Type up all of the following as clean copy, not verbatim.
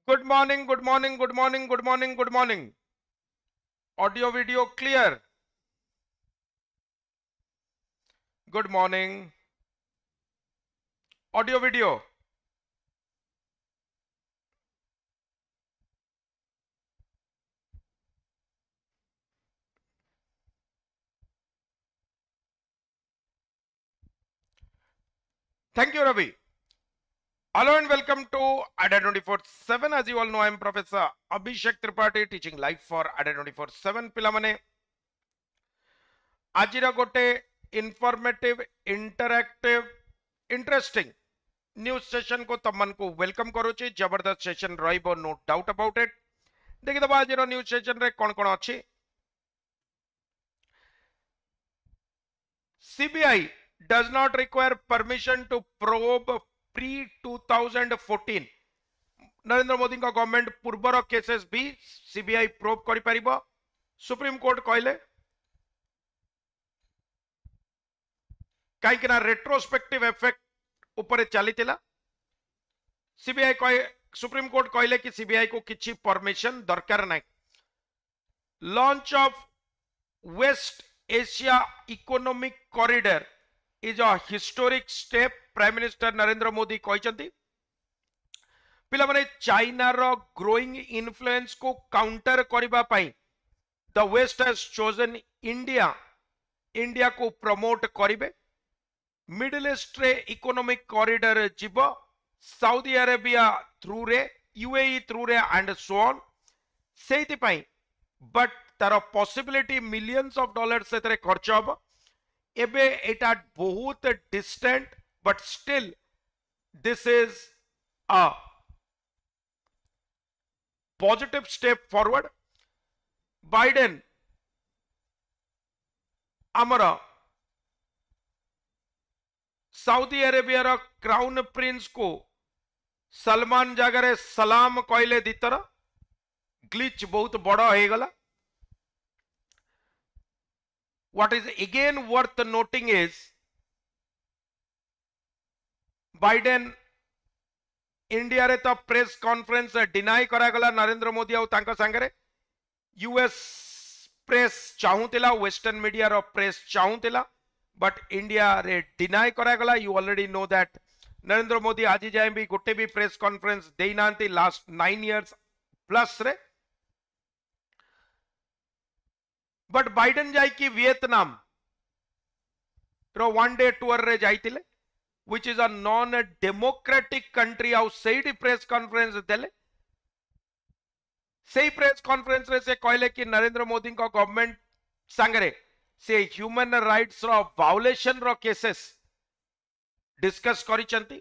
Good morning, good morning, good morning, good morning, good morning. Audio video clear. Good morning. Audio video. Thank you, Ravi. Hello and welcome to ADA 24/7. As you all know, I am Professor Abhishek Tripathi teaching live for ADA 24/7. पिलामने आजिरा गोटे informative interactive interesting news session को तमन को welcome करूची जबरदस्त session रहिबो no doubt about it देखि दबा आजिरो न्यूज सेशन रे कोन कोन अछि CBI does not require permission to probe pre 2014 Narendra Modi का गवर्नमेंट पूर्वर केसेस भी CBI प्रोब करि परिबो सुप्रीम कोर्ट कहले कहीं ना रेट्रोस्पेक्टिव इफेक्ट ऊपर चलीथिला सीबीआई कहे सुप्रीम कोर्ट कहले कि सीबीआई को किछि परमिशन दरकार नाही launch of West Asia economic corridor is a historic step Prime Minister Narendra Modi कहते पिला माने चाइना रो ग्रोइंग इन्फ्लुएंस को काउंटर करबा पई the West has chosen India को प्रमोट करिवे मिडिल ईस्ट रे इकोनॉमिक कॉरिडोर जीव साउदी अरेबिया थ्रू रे यूएई थ्रू रे एंड सो ऑन सेति पई बट तार पॉसिबिलिटी मिलियंस ऑफ डॉलर्स से खर्च हम एबे एटा बहुत distant but still this is a positive step forward Biden आमर साउदी अरेबिया रो क्राउन प्रिंस को सलमान जगह सलाम कहले दीतर ग्लिच बहुत बड़ हो गला what is again worth noting is Biden India रे तो प्रेस कॉन्फ्रेंस डिनाई करा गला नरेंद्र मोदी और तांका संगरे यूएस प्रेस चाहूतिला वेस्टर्न मीडिया रो प्रेस चाहूतिला बट इंडिया रे डिनाई करा गला you already know that Narendra Modi आज जाए भी गोटे भी प्रेस कॉन्फ्रेंस देई नांती लास्ट 9 इयर्स प्लस रे बट बाइडेन जाई कि वियतनाम रो वन डे टूर रे जाइतिले which is a non democratic country आउ सेही प्रेस कॉन्फ्रेंस देले सेही प्रेस कॉन्फ्रेंस रे से कहले कि नरेंद्र मोदी का गवर्नमेंट संगरे से ह्यूमन राइट्स रो वायोलेशन रो केसेस डिस्कस करिसंती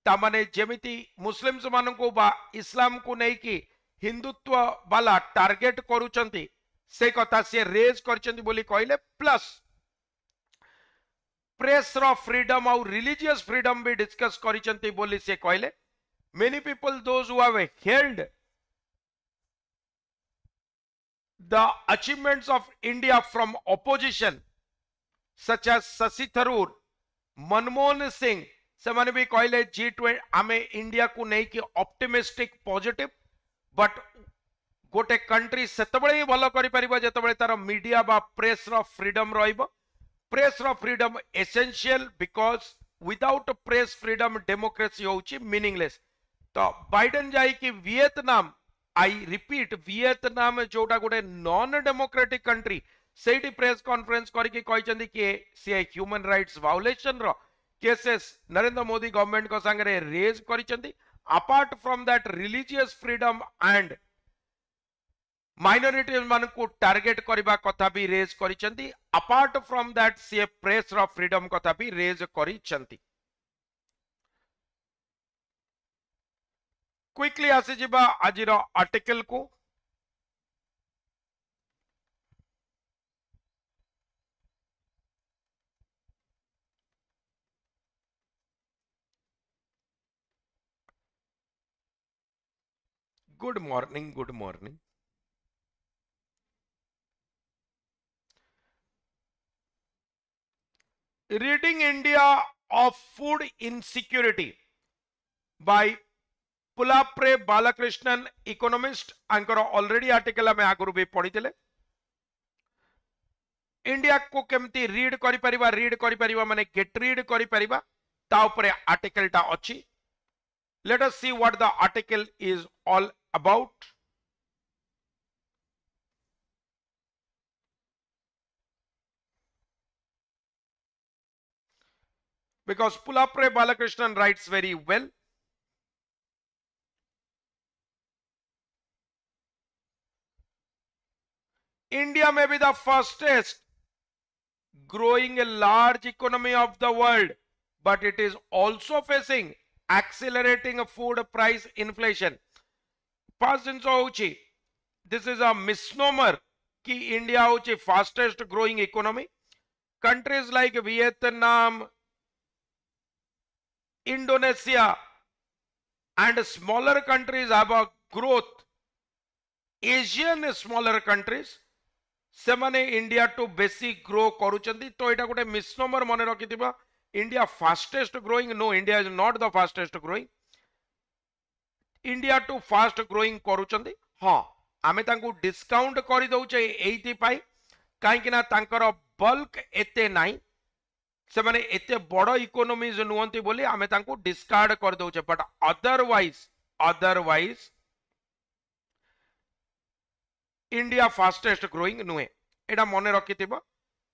ता माने जेमिति मुस्लिम्स मानन को बा इस्लाम को नहीं कि हिंदुत्व वाला टारगेट करूचंती से कथा से रेज करचंती बोली कहले प्लस प्रेस रो फ्रीडम और रिलीजियस फ्रीडम भी डिस्कस करिसंती बोली से कहले many people those who have held the achievements of India from opposition such as Shashi Tharoor Manmohan Singh से माने भी कहले G20 आमे इंडिया को नहीं कि ऑप्टिमिस्टिक पॉजिटिव बट गोटे कंट्री सेतबळे ही भलो करि परिबो जेतबळे तार मीडिया बा प्रेस रो फ्रीडम रहिबो प्रेस रो freedom essential because without press freedom democracy होउची मीनिंगलेस तो बाइडेन जाई कि वियतनाम आई रिपीट वियतनाम जोटा गोटे नॉन डेमोक्रेटिक कंट्री सेठी प्रेस कॉन्फ्रेंस करके कहचंदी कि से ह्यूमन राइट्स वायोलेशन रो केसेस नरेंद्र मोदी गवर्नमेंट को संगे रेज करिसंदी apart from that religious freedom and minorities मान को टारगेट करबा कथा भी रेज करिसंती अपार्ट फ्रॉम दैट से प्रेस रो फ्रीडम कथा भी रेज करिसंती क्विकली आसी जिबा आजिरो आर्टिकल को good morning good morning reading India of food insecurity by Pulapre Balakrishnan economist Anchor already article आम आगु भी पढ़ी इंडिया को केमती रीड करिपरिबा माने गेट रीड करिपरिबा ता उपरे आर्टिकल टा अछि. Let us see what the article is all about. Because Pulapre Balakrishnan writes very well. India may be the fastest growing a large economy of the world, but it is also facing accelerating food price inflation. First thing, this is a misnomer कि India होची fastest growing economy. Countries like Vietnam, Indonesia and smaller countries have a growth. Asian smaller countries सेमाने India टू बेसी grow करूचंदी. तो एटा गोटे misnomer मन रखिथिबा. India fastest growing, no, India is not the fastest growing. India टू फास्ट ग्रोइंग करूचंदी. हां, आमे तांकू डिस्काउंट करि दउचे एइति पाई काहे ना तांकर बल्क एते नाही, से माने एते बड़ इकोनॉमीज नुहंती बोली आमे तांकू डिस्कार्ड कर दउचे. But otherwise India fastest growing नुहे. एटा मन रखिथिबो,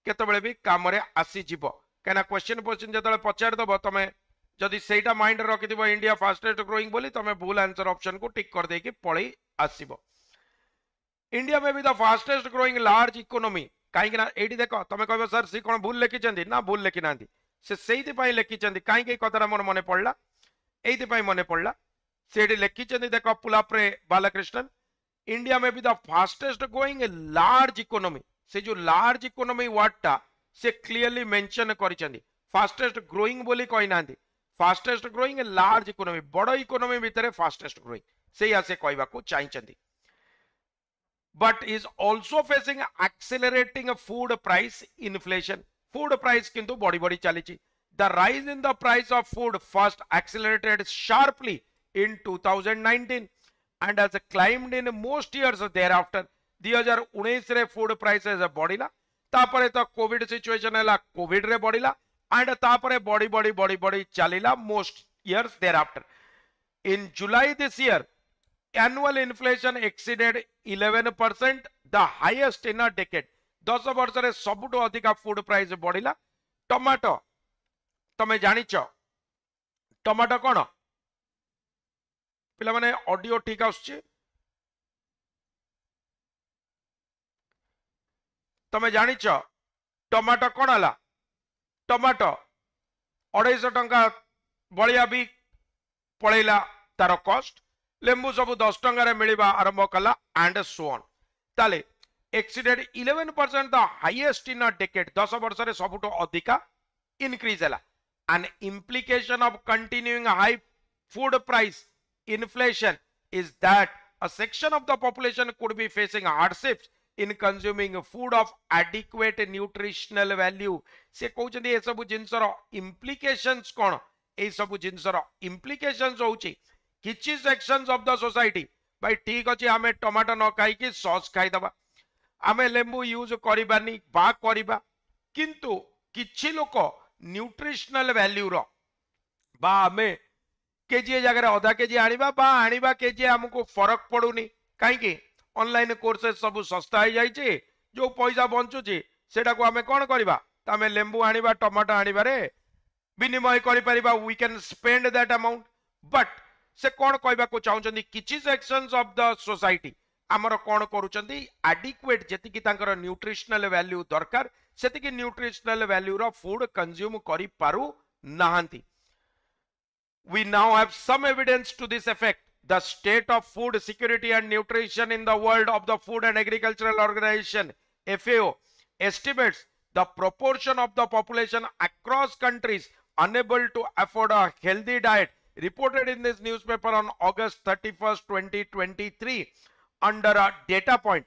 केतबेले भी काम रे आसी जिवो. कहना क्वेश्चन जतबेले पचार दबो तमे जदि सेटा माइंड रखिथिबो इंडिया फास्टेस्ट ग्रोइंग बोली तमे भूल आंसर ऑप्शन को टिक कर देकी पळई आसीबो. India may be the fastest growing large economy. काहे ना एठी देखो तमे कहबो सर सी कोन भूल लिखि चंदी ना, भूल लिखि नांदी. से सेइति पई लिखि चंदी. काहे के कथरा मोर मने पड़ला, एइति पई मने पड़ला. सेठी लिखि चंदी देखो Pulapre Balakrishnan. India may be the fastest growing large economy. से जो लार्ज इकोनॉमी वर्ड टा से क्लियरली मेंशन करिसेंदी. फास्टेस्ट ग्रोइंग बोली कहि नांदी. फास्टेस्ट ग्रोइंग लार्ज इकोनॉमी, बड़ इकोनॉमी भितरे फास्टेस्ट ग्रोइंग से या से कहबा को चाहिचंदी. But is also facing accelerating food price inflation. Food price किंतु बड़ी बड़ी चली. The rise in the price of food first accelerated sharply in 2019 and has climbed in most years thereafter. 2019 रे फूड प्राइसेस बढ़िला, तापरे तो कोविड सिचुएशन है, Covid रे बढ़िला and तापरे बड़ी बड़ी बड़ी बड़ी चलिला most years thereafter. In July this year, annual inflation exceeded 11%, the highest in a decade. 10 वर्ष रे सबुठु अधिका फूड प्राइस बढ़िला. टमाटो तमे जानिच, टमाटो कोन पिला माने ऑडियो ठीक आछे, तमे जानिच टमाटो कोन हला. टमाटो 250 टंका बलिया भी पळैला तार कॉस्ट. लेंबू सब 10 टंका रे मिलिबा आरंभ कला एंड सो ऑन. ताले exceeded 11%, the highest in a decade. 10 वर्ष रे सबुठु अधिका increase हला. An implication of continuing high food price inflation is that a section of the population could be facing hardships in consuming food of adequate nutritional value. से कहउछन्ती ए सब जिंसर implications कोन, ए सब जिंसर implications होउची किछि sections of the society. भाई ठीक अछि हमें tomato न खाई कि सॉस खाई दबा, आमे लेंबू यूज करिबानी बा करिबा, किंतु किछि लोक न्यूट्रिशनल वैल्यू रो बा हमें केजी जगह आधा केजी आनिबा बा आनिबा केजी हमको फरक पड़ुनी. काहे ऑनलाइन कोर्सेस सब सस्ता हो जाइए, जो पैसा बंचुची सेटा को हमें कौन करबा, तमे लेंबू आनिबा टमाटो आनिबा रे विनिमय करि परिबा. We can spend that amount. But से कौन कहबा को चाहउछन्ती किछि सेक्शंस ऑफ द सोसाइटी आमर कौन करूछन्ती एडिक्वेट जेतिकी तांकर न्यूट्रिशनल वैल्यू दरकार सेतिकी न्यूट्रिशनल वैल्यू रो फूड कंज्यूम करि पारु नाहंती. We now have some evidence to this effect. The state of food security and nutrition in the world of the Food and Agricultural Organization FAO estimates the proportion of the population across countries unable to afford a healthy diet, reported in this newspaper on August 31st, 2023 under a data point.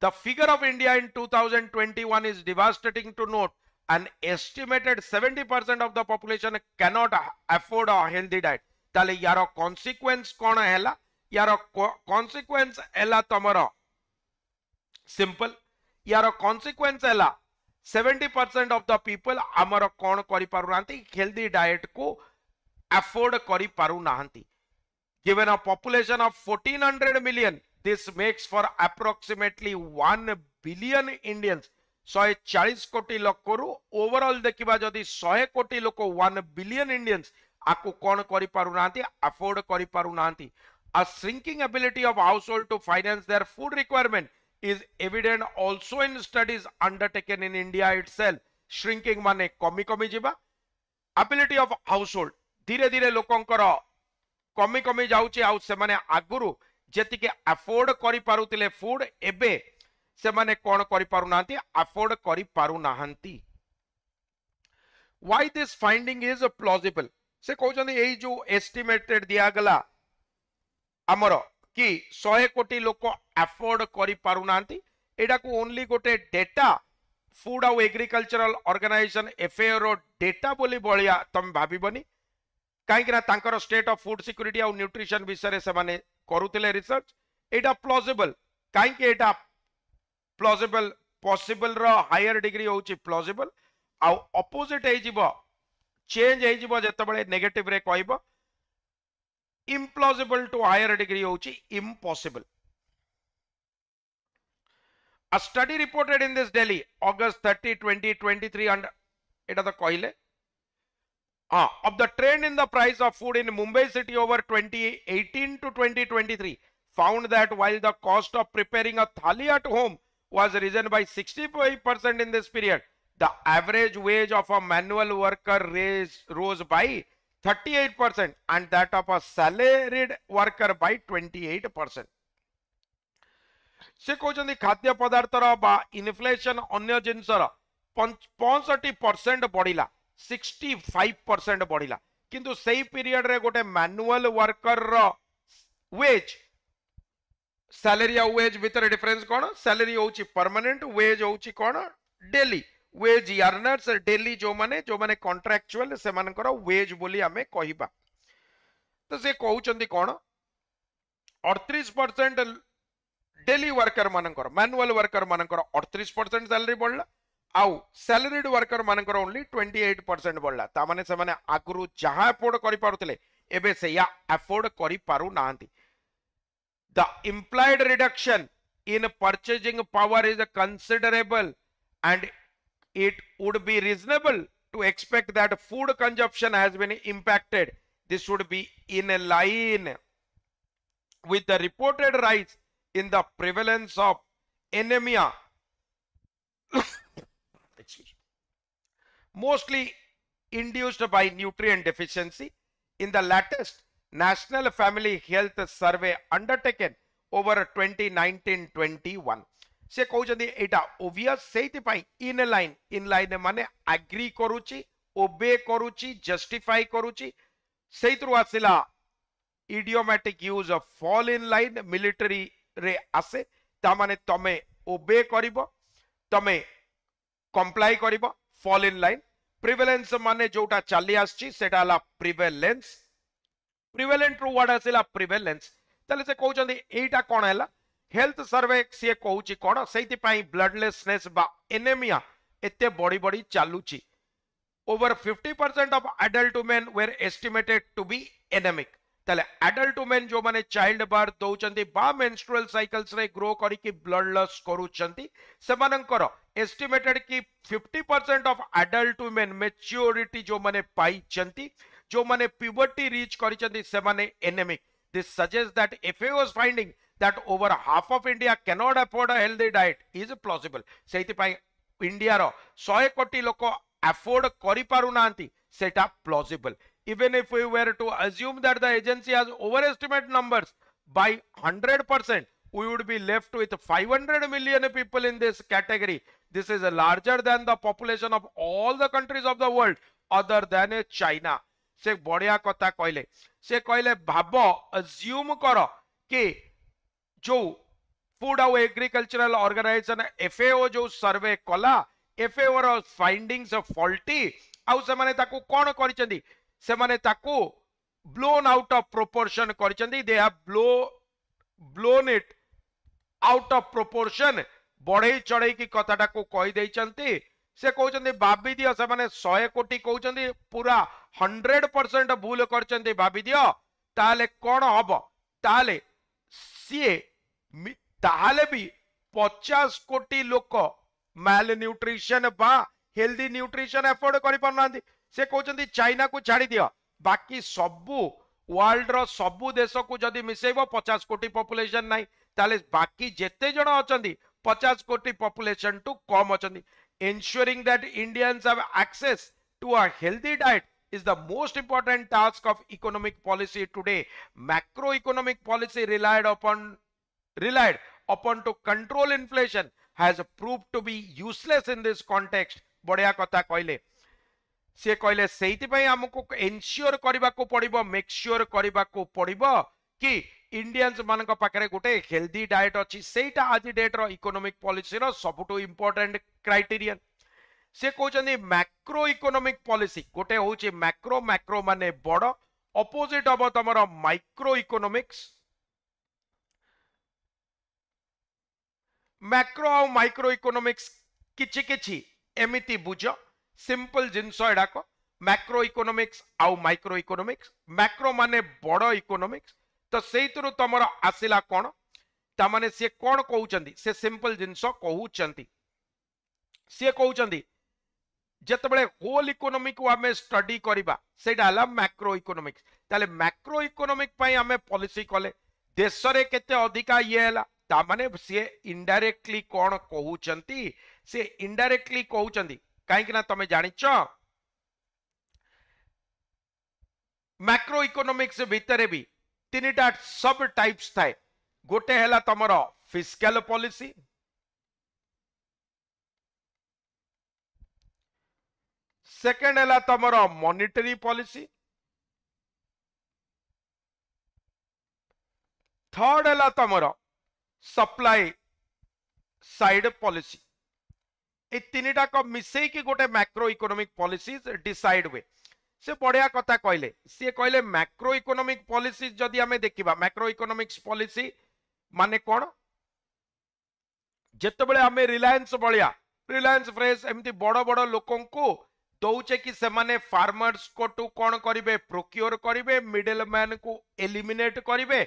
The figure of India in 2021 is devastating to note. An estimated 70% of the population cannot afford a healthy diet. ताले यार consequence कौन हैला यार consequence हैला तमरो simple यार consequence हैला 70% of the people आमर कौन करि पारु नांती हेल्दी डाइट को अफोर्ड करि पारु नांती given a population of 1400 million this makes for approximately 1 billion Indians 140 कोटी लोक ओवरऑल देखिबा जदि 100 कोटी लोक 1 बिलियन इंडियंस आकु कोन करि पारु नांती अफोर्ड करि पारु नांती a shrinking ability of household to finance their food requirement is evident also in studies undertaken in India itself shrinking माने कमी कमी जिबा ability of household धीरे धीरे लोकंकर कमी कमी जाउची आउ से माने आगुरु जेति के अफोर्ड करि पारुतिले फूड एबे से माने कोन करि पारु नांती अफोर्ड करि पारु नाहंती why this finding is plausible से कहउछन एई जो एस्टिमेटेड दिया गला हमरो कि 100 कोटी लोक अफोर्ड करि पारु नांती एडा को ओनली गोटे डेटा फूड आउ एग्रीकल्चरल ऑर्गेनाइजेशन एफएओ रो डेटा बोली बळिया तम भाबिबनी कहीं स्टेट ऑफ फूड सिक्योरिटी और न्यूट्रिशन विषय से माने करुतिले रिसर्च एटा प्लॉजिबल कहीं एटा प्लॉजिबल पॉसिबल रो हायर डिग्री होची प्लॉजिबल आ ऑपोजिट हे जिवो चेंज हे जिवो जतबळे नेगेटिव रे कहबो इम्प्लॉजिबल टू हायर डिग्री होची impossible a study reported in this Delhi August 30 2023 and एटा तो कहले of the trend in the price of food in Mumbai city over 2018 to 2023 found that while the cost of preparing a thali at home was risen by 65% in this period, the average wage of a manual worker rose by 38% and that of a salaried worker by 28%. से कहते खाद्य पदार्थर बा inflation अन्य जिनसर 65% बढ़िला 65% बढ़िला किंतु सही period रे गोटे manual worker रो veg salary और वेज भीतर डिफरेंस कोन सैलरी होची परमानेंट वेज होची कोन डेली वेज अर्नर्स डेली जो माने कॉन्ट्रैक्चुअल से मानकर वेज बोली हमें कहिबा तो से कहउचंदी कोन 38% डेली वर्कर मानकर मैनुअल वर्कर मानकर 38% सैलरी बढ़ला आउ सैलरीड वर्कर मानकर ओनली 28% बढ़ला ता माने से माने आगुरु जहां अफोर्ड करि पारुतले एबे से या अफोर्ड करि पारु नांती the implied reduction in purchasing power is considerable and it would be reasonable to expect that food consumption has been impacted. This would be in line with the reported rise in the prevalence of anemia mostly induced by nutrient deficiency. In the latest National Family Health Survey undertaken over 2019-21 से कहउछंदी एटा obvious सेति पाई in line माने agree करूची ओबे करूची justify करूची सेइतरु आसिला idiomatic use of fall in line military रे आसे ता माने तमे ओबे करिवो तमे कंप्लाई करिवो फॉल इन लाइन प्रिवेलेंस माने जोटा चाली आछी सेटा ला प्रिवेलेंस प्रिवेलेंट रु वर्ड आसिला प्रिवेलेंस तले से कहउछंदी एटा कोन हैला हेल्थ सर्वे सी कहूँ कौन से ब्लडलेसनेस बा एनेमिया एते बड़ी बड़ी चलुची over 50% of adult women were estimated to be anaemic तले एडल्ट वुमेन जो माने चाइल्ड बर्थ दौरान बा मेंस्ट्रुअल साइकिल्स रे ग्रो करिकि ब्लड लॉस करूछंती सेमानंकर एस्टिमेटेड कि 50% ऑफ एडल्ट वुमेन मैच्योरिटी जो माने पाइछंती जो माने प्यूबर्टी रीच करिछंती सेमाने anaemic this suggest that FAO's finding that over half of India cannot afford a healthy diet is plausible. सेइतिपाई इंडिया रो 100 कोटी लोक अफोर्ड करि पारु नांती सेटा plausible. Even if we were to assume that the agency has overestimated numbers by 100%, we would be left with 500 million people in this category. This is larger than the population of all the countries of the world other than China. से बढ़िया कथा कहले से कहले भाबो assume करो कि जो food और एग्रीकल्चरल ऑर्गेनाइजेशन FAO जो सर्वे कला FAO रो फाइंडिंग्स फॉल्टी आउ से माने ताकू कोन करिसेंदी से माने ताकू blown out of proportion करिसेंती they have blown it out of proportion बढ़ई चढ़ई की कथाटा को कही देइचंती से कहउचंती भाबी दियो से माने 100 कोटी कहउचंती पूरा 100% भूल करचंती भाबी दियो ताले कोन हबो ताले सीए ताले भी 50 कोटी लोक माल न्यूट्रिशन बा हेल्दी न्यूट्रिशन एफोर्ड करि पारनांती से कहउचंती चाइना को छाड़ी दियो बाकी सबु वर्ल्ड रो सबु देश को जदी मिसेबो 50 कोटी पॉपुलेशन नाही ताले बाकी जेते जण अचंती 50 कोटी पॉपुलेशन टू कम अचंती ensuring that Indians have access to a healthy diet is the most important task of economic policy today. Macroeconomic policy relied upon to control inflation has proved to be useless in this context. बढ़िया कथा कहले से कहले सेहिति पई हमको ensure करबा को पड़िबो make sure करबा को पड़िबो कि इंडियंस मानक पाखरे गोटे हेल्दी डाइट अच्छी सेटा आज डेट रो इकोनॉमिक पॉलिसी रो सबुटो इंपोर्टेंट क्राइटेरियन से कहउचंदी मैक्रो इकोनॉमिक पॉलिसी गोटे होची मैक्रो मैक्रो माने बड़ ऑपोजिट अब तमरो माइक्रो इकोनॉमिक्स मैक्रो और माइक्रो इकोनॉमिक्स किछि किछि एमिति बुझ सिंपल जिंस एडाको मैक्रो इकोनॉमिक्स आउ माइक्रो इकोनॉमिक्स मैक्रो माने बड़ इकोनॉमिक्स तो सेइतरु तमर आसिला कोन तामाने से कोन कहउचंदी से सिंपल जिंस कहउचंदी से कहउचंदी जेतबेले होल इकोनॉमी को हमें स्टडी करिबा सेटा हला मैक्रो इकोनॉमिक्स ताले मैक्रो इकोनॉमिक पई हमें पॉलिसी कले देश रे केते अधिका ये हला तामाने से इनडायरेक्टली कोन कहउचंती से इनडायरेक्टली कहउचंदी काहे कि ना तमे जानिचो मैक्रो इकोनॉमिक्स भितरे भी तीनटा सब टाइप्स थाए गोटे हैला तमर फिस्कल पॉलिसी सेकंड हैला तमर मॉनिटरी पॉलिसी थर्ड हैला तमर सप्लाई साइड पॉलिसी ए तीनटा को मिसई की गोटे मैक्रो इकोनॉमिक पॉलिसीज डिसाइड हुए से बढ़िया कथा कहले सी कहले मैक्रो इकोनॉमिक पॉलिसी जदि हमें देखिबा मैक्रो इकोनॉमिक्स पॉलिसी माने कोन जेतबेले हमें रिलायंस बळिया रिलायंस फ्रेश एमती बड़ बड़ लोकन को दौचे कि से माने फार्मर्स को टू कोन करिवे प्रोक्योर करिवे मिडल मैन को एलिमिनेट करिवे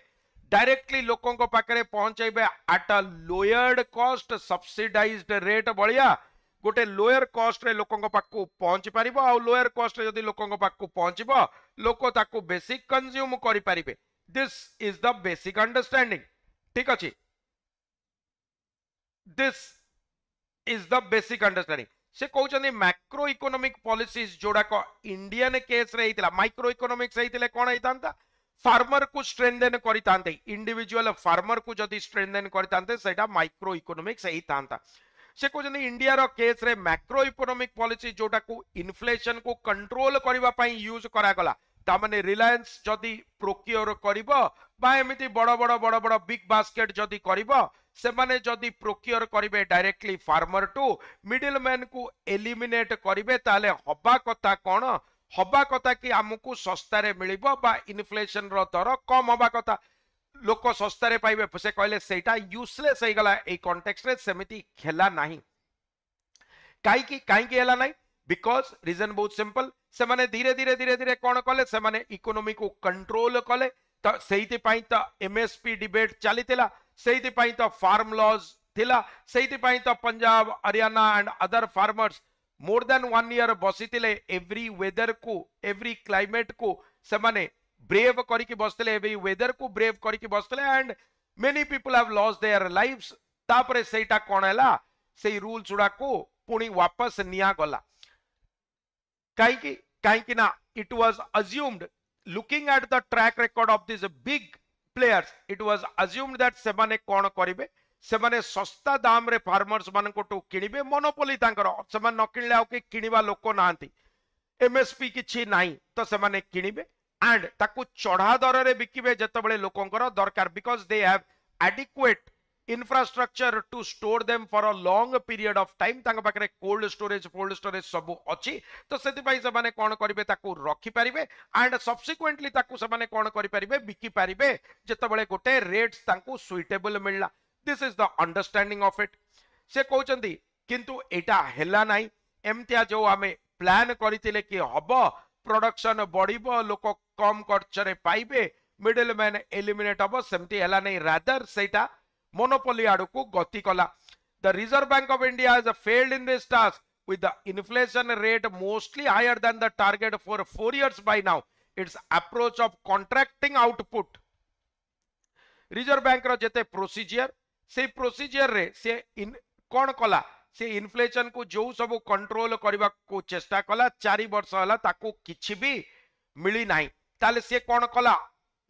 डायरेक्टली लोकन को पाकरे पहुंचाइबे at a lowered cost subsidised rate बळिया गोटे लोअर कॉस्ट रे लोकन पाखु पहुंची पारिबो आ लोअर कॉस्ट रे जदी लोकन पाखु पहुंचीबो लोक ताकु बेसिक कंज्यूम करि पारिबे this is the basic understanding ठीक अछि this is the basic understanding से कहउचनी मैक्रो इकोनॉमिक पॉलिसीज जोडा को इंडियन केस रे हितला माइक्रो इकोनॉमिक्स हितले कोन हितांता फार्मर को स्ट्रेंथन करितांते इंडिविजुअल फार्मर को जदी स्ट्रेंथन करितांते सेटा माइक्रो इकोनॉमिक्स हितांता से कहते इंडिया रो केस रे मैक्रो इकोनॉमिक पॉलिसी जोटा को इन्फ्लेशन को कंट्रोल करबा पई यूज करा गला ता माने रिलायंस जदी प्रोक्योर करिवो बा एमिति बड़ बड़ बिग बास्केट जदी करिवो से माने जदी प्रोक्योर करिवे directly farmer to middle man को एलिमिनेट करिवे ताले हबा कथा कोन हबा कथा कि हमकु सस्ता रे मिलिबो बा इन्फ्लेशन रो दर कम हबा कथा लोक सस्तारे पाइबे से कहले सेटा यूजलेस हो गला ए कॉन्टेक्स्ट रे सेमिति खेला नाही काई हेला नाही बिकॉज रीजन बहुत सिंपल से माने धीरे धीरे कोन कले से माने इकोनॉमी को कंट्रोल कले तो सेहिति पई तो एमएसपी डिबेट चलीतिला सेहिति पई तो फार्म लॉज थिला सेहिति पई तो Punjab Haryana and other farmers more than 1 year बसितिले एवरी वेदर को एवरी क्लाइमेट को से माने ब्रेव करके बसले एवरी वेदर को ब्रेव करके बसले and many people have lost their lives तापरे सेटा कोन हैला से रूल जुड़ा को पुणी वापस निया गला काई ना it was assumed looking at the track record of this big players it was assumed that से माने कोन करिवे से माने सस्ता दाम रे फार्मर्स मान को टू किनिबे मोनोपोली तांकर से माने न किनले आ के किनिबा लोक नांती एमएसपी किछि नाही तो से माने किनिबे एंड ताकू चढ़ा दर रे बिकिबे जतबेले लोकंकर दरकार because they have adequate infrastructure to store them for a long period of time तांका पाखरे cold storage सब अछि तो सेति पई से माने कोन करिवे ताकू रखि परिबे एंड सब्सिक्वेंटली ताकू से माने कोन करि परिबे बिकि परिबे जेतबेले गोटे रेट्स तांकू सुइटेबल मिलला this is the understanding of it से कहउचंदी किंतु एटा हेला नाही एमतिया जो आमे प्लान करितिले कि हबो प्रोडक्शन बढ़िबो लोक कम खर्चरे पाइबे मिडिल मैन एलिमिनेट हबो सेमति हेला नहीं रादर सेटा मोनोपोली आड़कू गति कला the reserve bank of India has failed in this task with the inflation rate mostly higher than the target for 4 years by now its approach of contracting output reserve bank रो जेते procedure से procedure रे से कोन कला से inflation को जो सब कंट्रोल करबा को चेष्टा कला 4 वर्ष हला ताको किछि भी मिली नाही ताले से कोन कला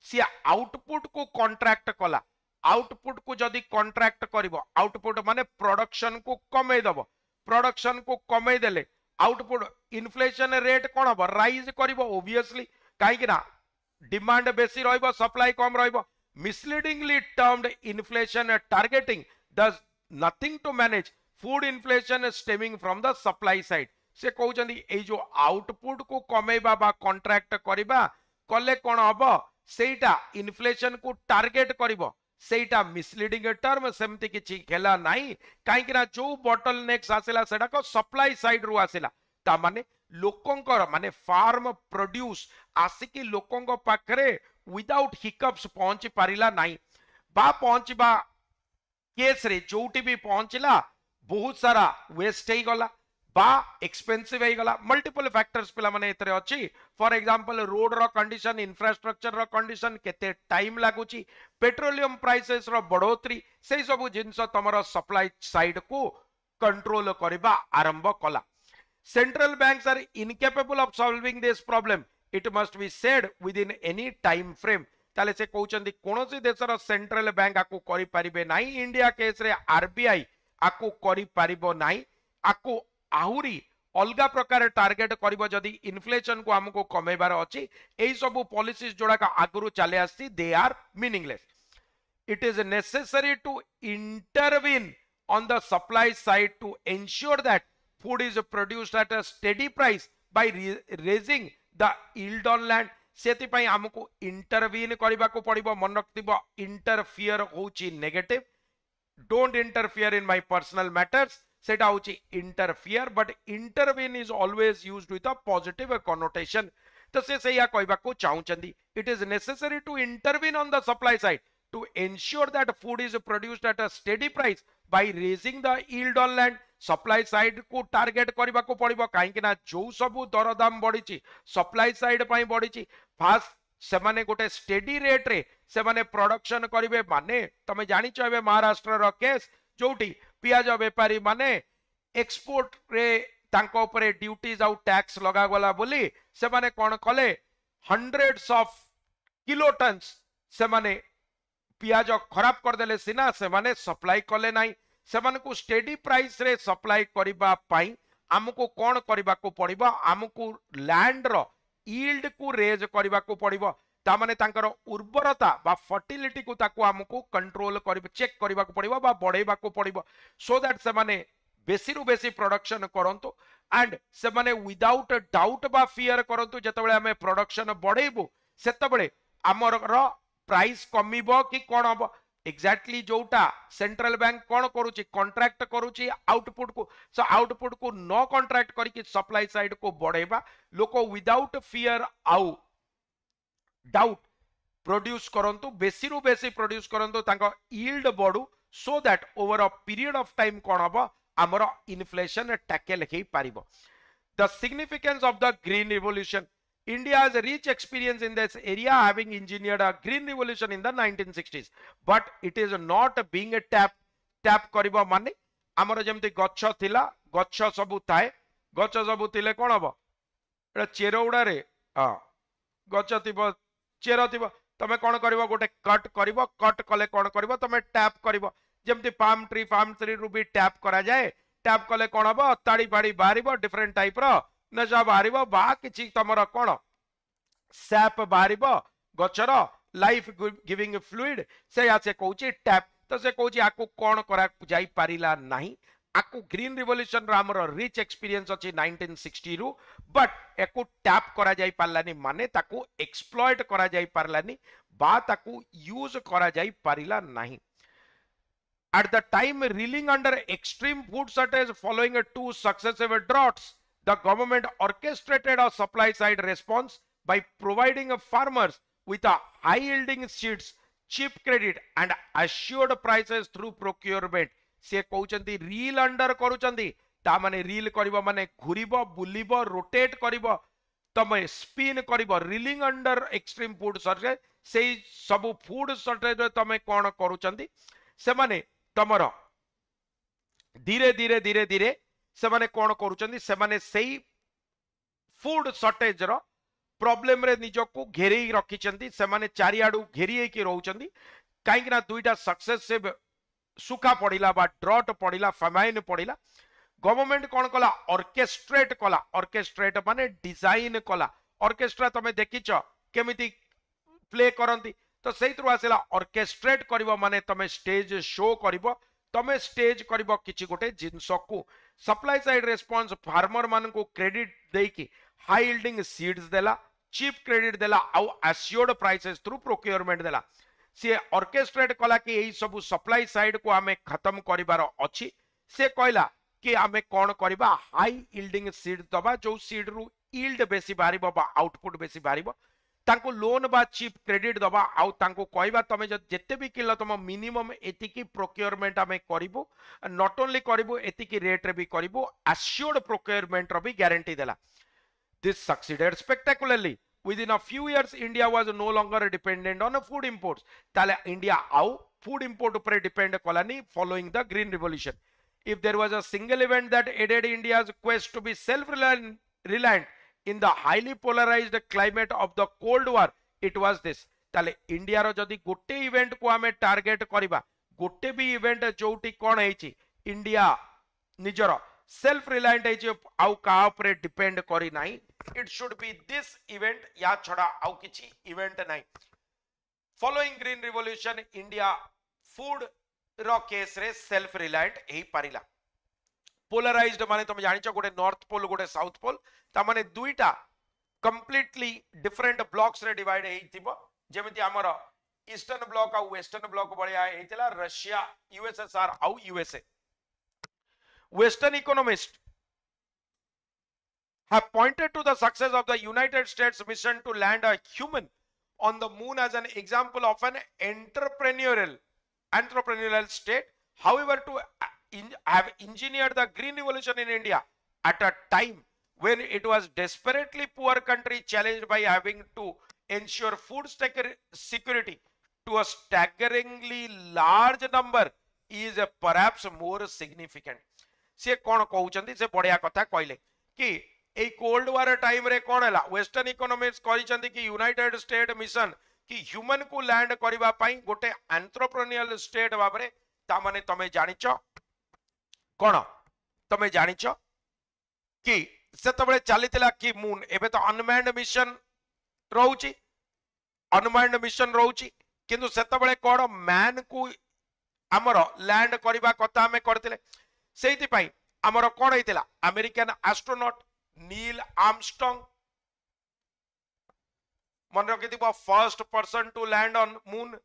से आउटपुट को कॉन्ट्रैक्ट कला आउटपुट को जदी कॉन्ट्रैक्ट करिवो आउटपुट माने प्रोडक्शन को कमे दबो प्रोडक्शन को कमे देले आउटपुट इन्फ्लेशन रेट कोन हबो राइज करिवो ऑब्वियसली काहे कि ना डिमांड बेसी रहइबो सप्लाई कम रहइबो misleadingly termed inflation targeting does nothing to manage food inflation stemming from the supply side से कहउचंदी ए जो आउटपुट को कमेबा बा कॉन्ट्रैक्ट करिबा कले कोन हबो सेटा इन्फ्लेशन को टारगेट करिवो सेटा मिसलीडिंग टर्म सेमति किछि खेला नाही काहे कि ना जो बॉटल नेक्स आसेला सेटा को सप्लाई साइड रु आसेला ता माने लोकंकर माने फार्म प्रोड्यूस आसिकी लोकंक पाखरे विदाउट हिकअप्स पहुंच पारिला नाही बा पहुंचबा केस रे जोटी भी पहुंचला बहुत सारा वेस्ट हे गला बा एक्सपेंसिव हे गला मल्टीपल फैक्टर्स पिला माने एतरे अछि फॉर एग्जांपल रोड रो कंडीशन इंफ्रास्ट्रक्चर रो कंडीशन केते टाइम लागुची पेट्रोलियम प्राइसेस रो बढ़ोतरी से सब जिंस तमरो सप्लाई साइड को कंट्रोल करबा आरंभ कला central banks are incapable of solving this problem it must be said within any time frame ताले से कहउचंदी कोनोसी देशर सेंट्रल बैंक आकू करि परिबे नाही इंडिया केस रे आरबीआई आकू करि परिबो नाही आकू आहुरी अलगा प्रकार टार्गेट करिबो जदी इन्फ्लेशन को हमको कमेबार अछि एई सब पॉलिसीज जोडा का आगरु चले आसी they are meaningless it is necessary to intervene on the supply side to ensure that food is produced at a steady price by raising the yield on land सेति पई हमको इंटरवीन करबा को पड़िबो मन रखतिबो इंटरफियर होची negative don't interfere in my personal matters सेटा होची interfere but intervene is always used with a positive connotation तो से या कहबा को चाहउचंदी it is necessary to intervene on the supply side to ensure that food is produced at a steady price by raising the yield on land supply side को target करबा को पड़िबो काहे कि ना जो सब दर दाम बढ़िची सप्लाई साइड पई बढ़िची फास्ट से माने गोटे स्टेडी रेट रे से माने प्रोडक्शन करिवे माने तमे जानि छबे महाराष्ट्र रो केस जोटी पियाज व्यापारी माने एक्सपोर्ट रे तांको ऊपर ड्यूटीज आउ टैक्स लगा गला बोली से माने कोन कले हंड्रेड्स ऑफ किलो टन्स से माने पियाज खराब कर देले सिना से माने सप्लाई कले नाही से माने को स्टेडी प्राइस रे सप्लाई करिबा पई हमको कोन करिबा को पड़िबो हमको लैंड रो यील्ड को रेज करिबा को पड़िबो ता माने तांकर उर्वरता बा फर्टिलिटी को ताको हमको कंट्रोल करिबो चेक करिबा को पड़िबो बा बढ़ेबा को पड़िबो सो दैट से माने बेसी रु बेसी प्रोडक्शन करंतु एंड से माने विदाउट डाउट बा फियर करंतु जतबेले हमें प्रोडक्शन बढ़ेबो सेतबेले हमर प्राइस कमिबो कि कोन हबो एग्जैक्टली जोटा सेंट्रल बैंक कोन करूची कॉन्ट्रैक्ट करूची आउटपुट को सो आउटपुट को नो कॉन्ट्रैक्ट करी कि सप्लाई साइड को बढ़ेबा लोको विदाउट फियर आउ डाउट प्रोड्यूस करंतु बेसी रु बेसी प्रोड्यूस करंतु तांको यील्ड बढ़ू so that over a period of time कोन हबो हमर इन्फ्लेशन टैकल हे पारिबो the significance of the green revolution India has a rich experience in this area, having engineered a green revolution in the 1960s. But it is not being a tap kariba mane. Amara jemti gachha thila, gachha sabu thae, gachha sabu thile kon habo? Eta chero uda re, gachha thiba, chero thiba. Tame kon karibo gote cut karibo, cut kale kon karibo, tame tap karibo. Jemti palm tree ru bi tap kara jaye, tap kale kon habo? Tadi padi baribo, different type ro. नजा बारिबो बा किछि तमरा कोन SAP बारिबो गचर life giving fluid से या से कहउची tap तो से कहूँ आपको कौन करा जाई पारिला नहीं आपको ग्रीन रिवोल्यूशन रो हमर रिच एक्सपीरियंस अछि 1960 रु बट एको टैप करा जाई पारलानी माने ताको एक्सप्लॉइट करा जाई पारलानी बा ताको यूज करा जाई पारिला नहीं. At the time reeling under extreme food shortage following two successive droughts, the government orchestrated a supply side response by providing farmers with a high yielding seeds, cheap credit and assured prices through procurement. से कहउचंती reel under करूचंती ता माने reel करिवो माने घुरिबो बुलिबो rotate करिवो तमे spin करिवो reeling under extreme food shortage से सब food shortage तमे कोन करूचंती से माने तमर धीरे धीरे धीरे धीरे से माने कोन करूचंती से माने सेही फूड शॉर्टेज रो प्रॉब्लम रे निजको घेरेई रखिचंती से माने चारियाडू घेरिए की रहउचंती काहे कि ना दुईटा सक्सेसिव सुखा पड़िला बा ड्रॉट पड़िला फेमाइन पड़िला गवर्नमेंट कौन कला ऑर्केस्ट्रेट माने डिजाइन कला ऑर्केस्ट्रा तमे देखिछ केमिति प्ले करंती तो सेइतरु आसेला ऑर्केस्ट्रेट करिवो माने तमे स्टेज शो करिवो तमे स्टेज करिवो किछि गोटे जिंस को सप्लाई साइड रेस्पॉन्स फार्मर मान को क्रेडिट देकी हाई यील्डिंग सीड्स देला चीप क्रेडिट देला आउ एश्योर्ड प्राइसेस थ्रू प्रोक्योरमेंट देला से ऑर्केस्ट्रेट कला कि यही सब सप्लाई साइड को आमे खत्म करिवार अछि से कहला कि आमे कोन करिबा हाई यील्डिंग सीड दबा जो सीड रु यील्ड बेसी बारिबो बा आउटपुट बेसी बारिबो तांको लोन बा चीप क्रेडिट दबा आउ तांको कहबा तमे जते भी किलो तम मिनिमम एतिकी प्रोक्योरमेंट आमे करिवो नॉट ओनली करिवो एतिकी रेट रे भी करिवो एश्योर्ड प्रोक्योरमेंट रो भी गारंटी देला. This succeeded spectacularly. Within a few years, India was no longer dependent on food imports. Tale India au food import upare depend kolani following the Green Revolution. If there was a single event that aided India's quest to be self-reliant in the highly polarized climate of the Cold War, it was this. Tale India ro jodi gote event ko ame target kariba, gote bi event jouti kon heichi India nijara self reliant आउ का उपरे depend करी नाही. It should be this event या छड़ा आउ किछि event नाही. Following green revolution India food रो केस रे सेल्फ रिलायंट एही पारिला. पोलराइज्ड माने तुम जानि छ गोटे नॉर्थ पोल गोटे साउथ पोल ता माने दुईटा कंप्लीटली डिफरेंट ब्लॉक्स रे डिवाइड हेइथिबो जेमिति हमर ईस्टर्न ब्लॉक आ वेस्टर्न ब्लॉक बळिया हेइतला रशिया यूएसएसआर आउ USA. Western economists have pointed to the success of the United States mission to land a human on the moon as an example of an entrepreneurial state. However, to have engineered the green revolution in India at a time when it was desperately poor country challenged by having to ensure food security to a staggeringly large number is perhaps more significant. से कौन कहउचंती से बढ़िया कथा कहले कि ए cold war time रे कौन हला वेस्टर्न इकोनॉमिक्स करिचंती कि यूनाइटेड स्टेट मिशन कि ह्यूमन को लैंड करिबा पई गोटे एंटरप्रेन्योरियल स्टेट बाबरे ता माने तमे जानिचो कोन तमे जानिचो कि सेतबेले चलीतिला कि मून एबे तो अनमैन्ड मिशन रहउची अनमैन्ड मिशन रहउची किंतु सेतबेले कोन मैन को हमर लैंड करिबा कथा हमें करतिले सेइति पाई हमर कोन हेतिला अमेरिकन एस्ट्रोनॉट नील आर्मस्ट्रांग मन रखिथिबो first person to land on moon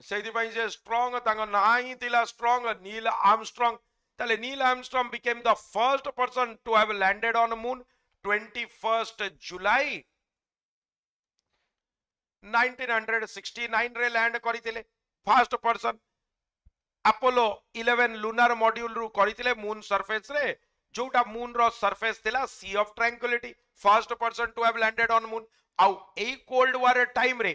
सेइति पाई जे स्ट्रांग तांग नाही तिला स्ट्रांग नील आर्मस्ट्रांग तले Neil Armstrong became the first person to have landed on moon 21st July 1969 रे लैंड करितिले first person. Apollo 11 lunar module रु करितिले मून सरफेस रे जोटा मून रो सरफेस थिला sea of tranquillity first person to have landed on moon. आउ a cold war time रे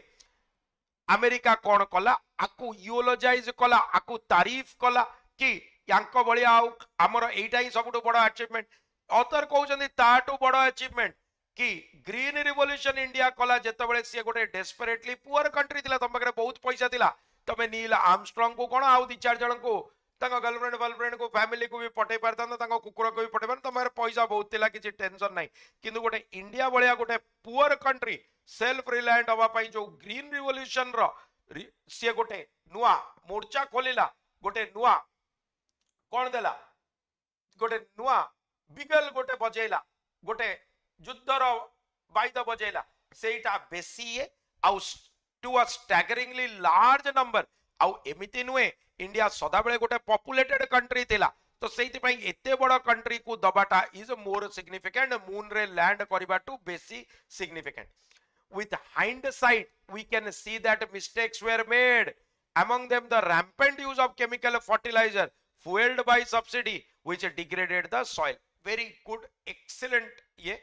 अमेरिका कोन कला आकु यूलोजाइज कला आकु तारीफ कला कि यांको बळिया आउ हमर एटा ही सबटु बड़ अचीवमेंट. ऑथर कहउचंदी ताटु बड़ अचीवमेंट कि ग्रीन रिवोल्यूशन इंडिया कला जेतबेले से गोटे डेस्परेटली पुअर कंट्री थिला तम पाखरे बहुत पैसा थिला तमे नील आर्मस्ट्रांग को कोन आउ दि चार जण को तांगा गर्लफ्रेंड को फैमिली को भी पठे पारता तांगा कुकुर को भी पठे पार तमारे पैसा बहुत थिला किछि टेंशन नाही. किंतु गोटे इंडिया बळिया गोटे पुअर कंट्री सेल्फ रिलायंट हवा पई जो ग्रीन रिवोल्यूशन रो से गोटे नुआ मोर्चा खोलिला गोटे नुआ कौन देला गोटे नुआ बिगल गोटे बजेला गोटे युद्धर बाइद बजेला सेटा बेसी ये आउ टू अ स्टैगरिंगली लार्ज नंबर आउ एमिति नुए इंडिया सदा बेले गोटे पॉपुलेटेड कंट्री थिला तो सेति पई एते बड़ कंट्री को दबाटा इज मोर सिग्निफिकेंट मून रे लैंड करबा टू बेसी significant with hindsight we can see that mistakes were made among them the rampant use of chemical fertilizer fueled by subsidy which degraded the soil very good excellent yeah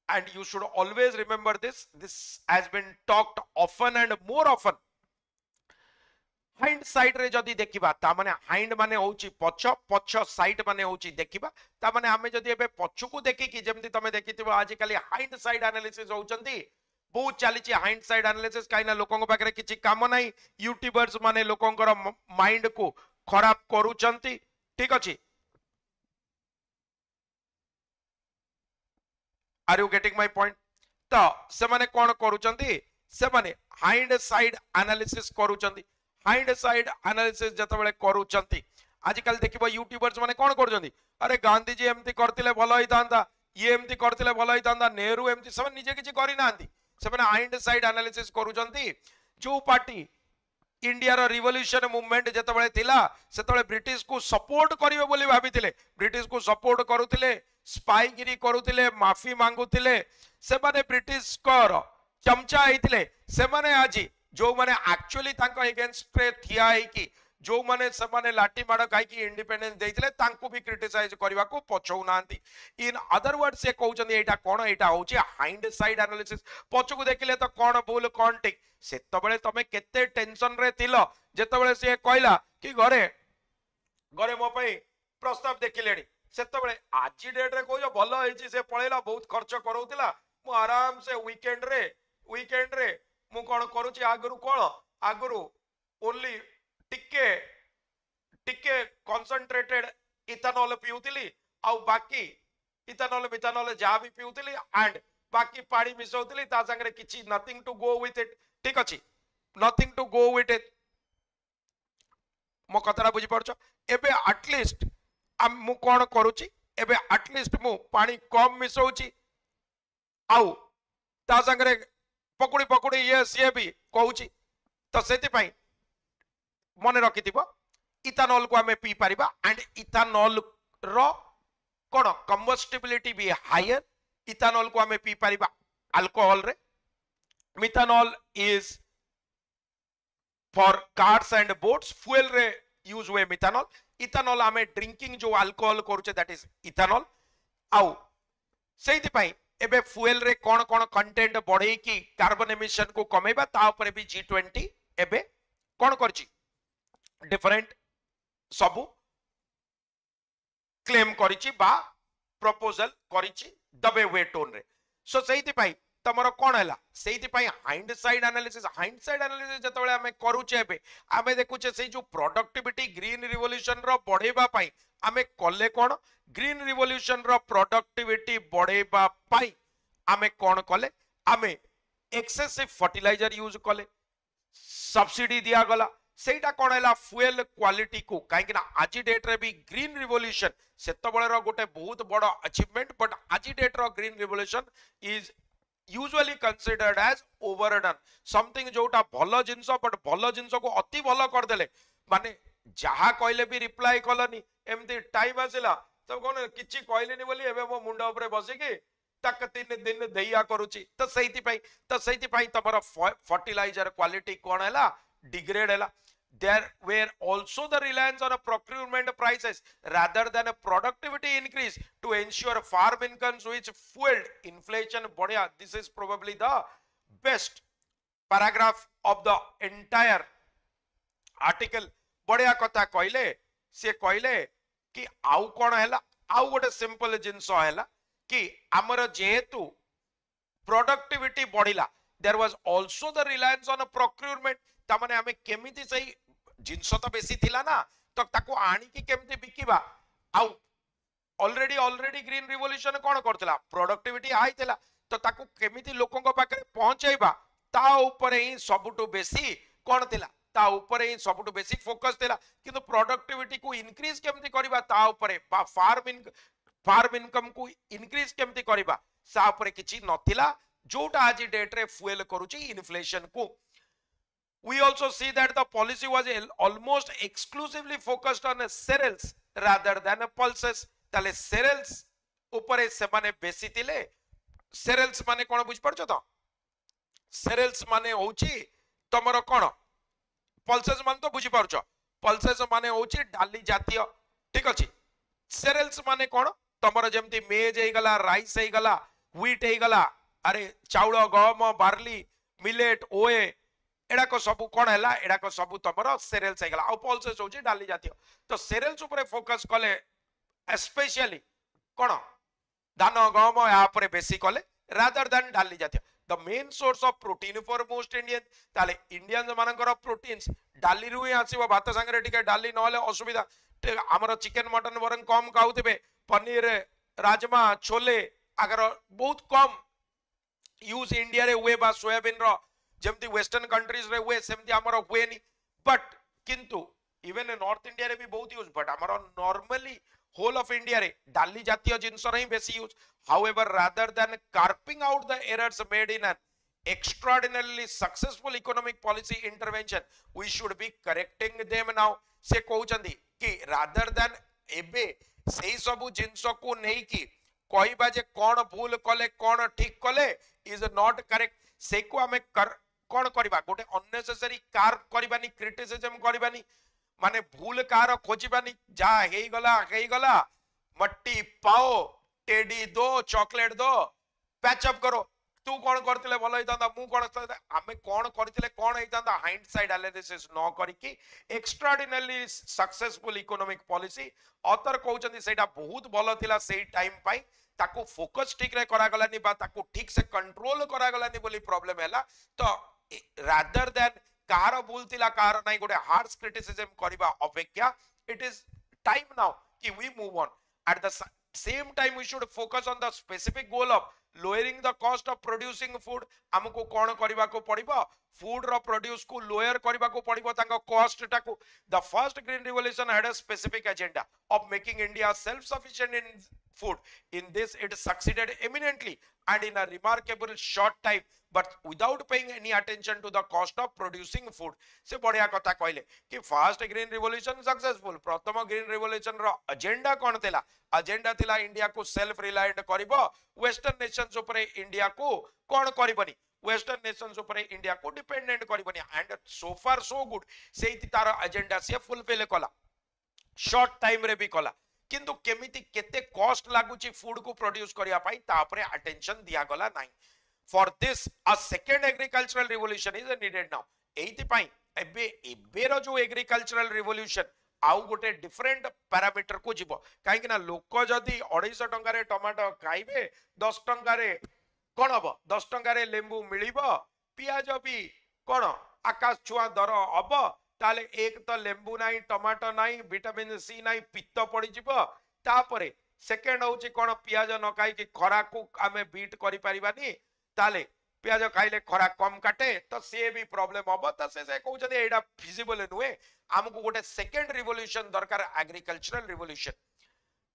and you should always remember this has been talked often and more often hind side रे जदी देखिबा ता माने hind माने होची पछ पछ side माने होची देखिबा ता माने हमें जदी एबे पछु को देखि कि जेमति तमे देखिथिबो आज काली हाइंड साइड एनालिसिस होचंती बहुत चली हाइंड साइड एनालिसिस कहीं लोकों पाखे किसी काम ना यूट्यूबर्स माने लोकों माइंड को खराब करूचंती ठीक अच्छे are you getting my point तो से माने कौन करूचंती से माने हाइंड साइड एनालिसिस करूचंती हाइंड साइड एनालिसिस जते बेले करूचंती आजकल देखिबो यूट्यूबर्स माने कौन करूचंती अरे गांधी जी एमती करतिले भलो होई तांता ये एमती करतिले भलो होई तांता नेहरू एमती सब निजे किछि करि नांती से हाइंड साइड एनालिसिस करूचंती जो पार्टी इंडिया रो रिवोल्यूशन मूवमेंट जते बेले थिला सेते ब्रिटिश को सपोर्ट करिवे बोली भाबिथिले ब्रिटिश को सपोर्ट करूथिले स्पाईगिरी करूथिले माफी मांगुथिले से माने ब्रिटिश कर चमचा आइथिले से माने आजी जो माने एक्चुअली तांको अगेंस्ट रे थिया है कि जो माने से माने लाठी माड़ खाई कि इंडिपेंडेंस देइथिले तांको भी क्रिटिसाइज करबा को पछौ नांती इन अदर वर्ड्स से कहउचंदी एटा कोन एटा होची हाइंड साइड एनालिसिस पछको देखिले तो कोन भूल कोन ठीक सेतो बेले तमे केते टेंशन रे थिलो जेतो बेले से कहला कि घरे घरे मो पई प्रस्ताव देखिलेनी सेतो बेले आज डेट रे कहजो भलो हेची से पळेला बहुत खर्च करौतिला मु आराम से वीकेंड रे मु कोन करूची आगुरु ओनली टिके टिके कंसंट्रेटेड इथेनॉल पिउतिली आउ बाकी इथेनॉल मिथेनॉल जा भी पिउतिली एंड बाकी पानी मिसौतिली ता संगे किछि nothing to go with it ठीक अछि nothing to go with it मो कतरा बुझी परछो एबे एटलीस्ट मु कोन करूची एबे एटलीस्ट मु पानी कम मिसौची आउ ता संगे पकुड़ी ये सी भी कहूची तो सेति पई मन रखि इथानॉल को आमे पी पारिबा एंड इथानॉल रो कोन कंबस्टिबिलिटी भी हायर इथानॉल को आमे पी पारिबा अल्कोहल रे methanol is for cars and boats fuel रे यूज हुए मिथानॉल इथानॉल आमे ड्रिंकिंग जो अल्कोहल करूचे दैट इज इथानॉल आउ सेति पई एबे फ्यूल रे कोन कोन कंटेंट बढ़े कि कार्बन एमिशन को कमेबा ता ऊपर भी G20 एबे कोन करची डिफरेंट सबु क्लेम करिची बा प्रपोजल करिची दबे वे टोन रे सो सेति पई तमरो कोन हैला सेति पई हाइंड साइड एनालिसिस जते बेले हमें करूचे एबे हमें देखुचे से जो प्रोडक्टिविटी ग्रीन रिवोल्यूशन रो बढ़ेबा पई हमें कले कोन ग्रीन रिवोल्यूशन रो प्रोडक्टिविटी बढ़ेबा पई हमें कोन कले हमें एक्सेसिव फर्टिलाइजर यूज कले सब्सिडी दिया गला सेटा कोन हैला फ्यूल क्वालिटी को काहे ना आज डेट रे भी ग्रीन रिवोल्यूशन सेतो बळे रो गोटे बहुत बड़ अचीवमेंट बट आज डेट रो green revolution is usually considered as overdone something जोटा भलो जिंस बट भलो जिंस को अति भलो कर देले माने जहा कहले भी रिप्लाई कलनी एमती टाइम आसिला तो कोन किछि कहलेनी बोली एबे मो मुंड ऊपर बसी कि तक 3 दिन दैया करूची तो सहीति पई तमरो फर्टिलाइजर क्वालिटी कोन हैला डिग्रेड हैला there were also the reliance on a procurement prices rather than a productivity increase to ensure farm incomes which fueled inflation बढ़िया this is probably the best paragraph of the entire article बढ़िया कथा कहले से कहले कि आउ कोन हैला आउ गोटे सिंपल जिंस हैला कि हमर जेहेतु productivity बढ़िला there was also the reliance on a procurement ता माने हमें केमिति सही जिंस तो बेसी थिला ना तो ताको आनी की केमते बिकिबा आउ ऑलरेडी ग्रीन रिवोल्यूशन कोन करतला प्रोडक्टिविटी हाई थिला तो ताको केमिति लोकों को पाकरे पहुंचाइबा ता ऊपर ही सबटू बेसी कोन थिला ता उपरे ही सबटु बेसी फोकस थिला किंतु प्रोडक्टिविटी को इंक्रीज केमती करबा ता उपरे फार्म इनकम को इंक्रीज केमती करबा सा उपरे किछि नथिला जोटा आज डेट रे फुएल करूची इन्फ्लेशन को. We also see that the policy was almost exclusively focused on cereals rather than pulses. ताले cereals ऊपर से माने बेसी थिले. cereals माने कोन बुझ पड़छो तो cereals माने होची तमरो कोन pulses मान तो बुझी पारछो. pulses माने होची डाली जातीय ठीक अछि. cereals माने कोन तमरो जेमती मेज हे गला राइस हे गला व्हीट हे गला अरे चाउल गहम बार्ली मिलेट ओए एडाक सबु कोन हैला एडाक सबु तमरो सेरेल्स हेगला आ पल्सेस होची डाली जातियो तो सेरेल्स ऊपर फोकस कले स्पेशली कोन धान गहम या ऊपर बेसी कले रादर देन डाली जातियो. The main source of protein for most Indian ताले इंडियन मानकर प्रोटीन्स डाली रु ही आसीबो. भात संगे टिके डाली नहले असुविधा. हमर चिकन मटन वरन कम खाउथिबे पनीर राजमा छोले अगर बहुत कम यूज इंडिया रे हुए बा सोयाबीन रो जेमती वेस्टर्न कंट्रीज रे हुए सेमती हमरो हुए नी बट किंतु इवन नॉर्थ इंडिया रे भी बहुत यूज बट हमरो नॉर्मली होल ऑफ इंडिया रे डाली जातीय जिंस रे बेसी use. However rather than carping out the errors made in an extraordinarily successful economic policy intervention we should be correcting them now. से कहउचंदी कि रादर देन एबे सेही सबु जिंस को नै कि कहबा जे कोन भूल कले कोन ठीक कले इज नॉट करेक्ट. से को हमें कोन करबा गोटे अननेसेसरी कार करबानी क्रिटिसिज्म करबानी माने भूल कार खोजिबानी जा हेई गला मट्टी पाओ टेडी दो चॉकलेट दो पैचअप करो तू कोन करतिले भलो होइतांदा मु कोन हमें कोन करतिले कोन होइतांदा हाइंडसाइड एनालिसिस न करिकि extraordinary successful economic policy author कहउचंदी सेटा बहुत भलो थिला सेही टाइम पाई ताको फोकस ठीक रे करा गलानी बा ताको ठीक से कंट्रोल करा गलानी बोली प्रॉब्लम हैला. तो रादर देन कार भूल थिला कार नाही गोटे हार्श क्रिटिसिज्म करबा अपेक्षा इट इज टाइम नाउ कि we move on. At the same time we should focus on the specific goal of lowering the cost of producing food. हमको कौन करबा को पड़िबो फूड रो प्रोड्यूस को लोअर करबा को पड़िबो तांको कॉस्ट टाको. The first green revolution had a specific agenda of making India self-sufficient in food. In this, it succeeded eminently and in a remarkable short time, but without paying any attention to the cost of producing food. से बढ़िया कथा कहले कि first green revolution successful. प्रथम green revolution रो agenda कोन थिला? Agenda थिला इंडिया को सेल्फ रिलायंट करिवो. वेस्टर्न नेशंस ऊपर इंडिया को कोन करिवनी वेस्टर्न नेशंस ऊपर इंडिया को डिपेंडेंट करिवनी. And so far so good सेही तार एजेंडा से फुलफिल कला शॉर्ट टाइम रे भी कला किंतु केमिति केते कॉस्ट लागुची फूड को प्रोड्यूस करिया पाई तापरे अटेंशन दिया गला नाही. For this a second agricultural revolution is needed now. एथि पाई एबे रो जो एग्रीकल्चरल रिवोल्यूशन आउ गोटे डिफरेंट पैरामीटर को जीवो काहे कि ना लोक जदी 250 टंका रे टमाटो खाइबे 10 टंका रे कोन हबो 10 टंका रे लेंबू मिलिबो पियाज भी कोन आकाश छुआ दर हबो ताले एक तो लेंबू नाही टमाटो नाही विटामिन सी नाही पित्त पड़ी जिवो. तापरे सेकंड होची कोन पियाज न खाई कि खरा को हमें बीट करि परिबानी ताले पियाज खाइले खरा कम काटे तो से भी प्रॉब्लम हबो. त से कहउ जदी एडा फिजिबल नुए हमको गोटे सेकंड रिवोल्यूशन दरकार agricultural revolution.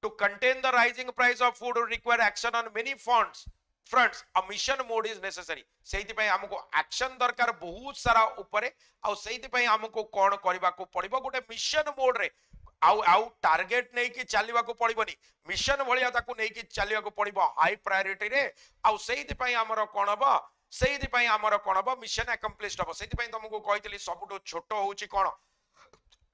To contain the rising price of food require action on many funds fronts a mission mode is necessary. सेहिति पई हमको एक्शन दरकार बहुत सारा ऊपरे आ सेहिति पई हमको कोन करबा को पड़िबो गोटे मिशन मोड रे आउ टार्गेट नै कि चलीबा को पड़िबोनी मिशन भलिया ताको नै कि चलीबा को पड़िबो हाई प्रायोरिटी रे आ सेहिति पई हमरो कोन हबो सेहिति पई हमरो कोन हबो मिशन अकम्प्लिश्ड हबो. सेहिति पई तुमको कहितली सबटो छोटो होची कोन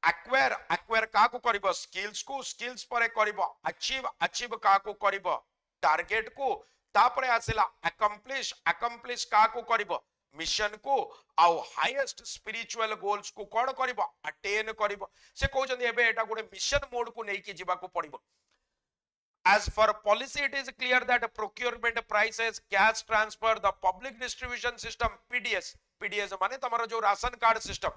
एक्वायर का को करिबो स्किल्स को स्किल्स परे करिबो अचीव का को करिबो टारगेट को तापरे आसिला अकम्प्लिश का को करिबो मिशन को आउ हाईएस्ट स्पिरिचुअल गोल्स को कोन करिबो अटेन करिबो. से कहउछन एबे एटा गोटे मिशन मोड को नै कि जीवा को पड़िबो. As for policy, it is clear that procurement prices, cash transfer, the public distribution system, PDS माने तमरो जो ration card system